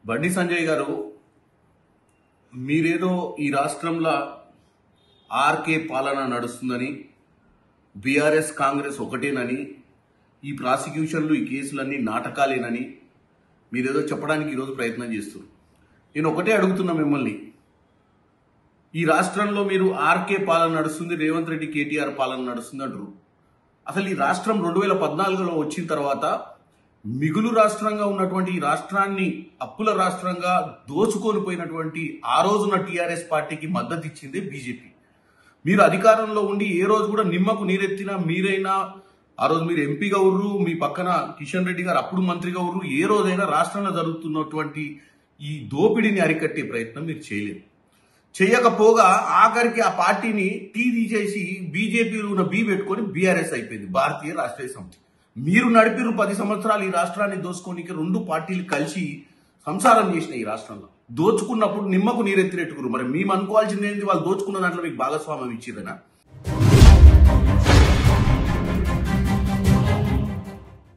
బండి సంజయ్ గారు, మీరేదో ఈ రాష్ట్రంలో ఆర్కే పాలన నడుస్తుందని, బీఆర్ఎస్ కాంగ్రెస్ ఒకటేనని, ఈ ప్రాసిక్యూషన్లు ఈ కేసులన్నీ నాటకాలేనని మీరేదో చెప్పడానికి ఈరోజు ప్రయత్నం చేస్తున్నారు. నేను ఒకటే అడుగుతున్నా మిమ్మల్ని, ఈ రాష్ట్రంలో మీరు ఆర్కే పాలన నడుస్తుంది, రేవంత్ రెడ్డి కేటీఆర్ పాలన నడుస్తుంది అంటారు. అసలు ఈ రాష్ట్రం 2014లో వచ్చిన తర్వాత మిగులు రాష్ట్రంగా ఉన్నటువంటి ఈ రాష్ట్రాన్ని అప్పుల రాష్ట్రంగా దోచుకొని పోయినటువంటి ఆ రోజున టీఆర్ఎస్ పార్టీకి మద్దతు ఇచ్చింది బీజేపీ. మీరు అధికారంలో ఉండి ఏ రోజు కూడా నిమ్మకు నీరెత్తినా మీరైనా, ఆ రోజు మీరు ఎంపీగా ఉర్రు, మీ పక్కన కిషన్ రెడ్డి గారు అప్పుడు మంత్రిగా ఉర్రు, ఏ రోజైనా రాష్ట్రంలో జరుగుతున్నటువంటి ఈ దోపిడీని అరికట్టే ప్రయత్నం మీరు చేయలేదు. చేయకపోగా ఆఖరికి ఆ పార్టీని టీ తీసేసి బీజేపీలో ఉన్న బీ పెట్టుకొని బీఆర్ఎస్ అయిపోయింది, భారతీయ రాష్ట్రీయ సమితి. మీరు నడిపిరు 10 సంవత్సరాలు ఈ రాష్ట్రాన్ని దోచుకోనికి. 2 పార్టీలు కలిసి సంసారం చేసిన ఈ రాష్ట్రంలో దోచుకున్నప్పుడు నిమ్మకు నీరెత్తినట్టుకురు. మరి మేము అనుకోవాల్సింది ఏంటి? వాళ్ళు దోచుకున్న దాంట్లో మీకు భాగస్వామ్యం ఇచ్చిరనా?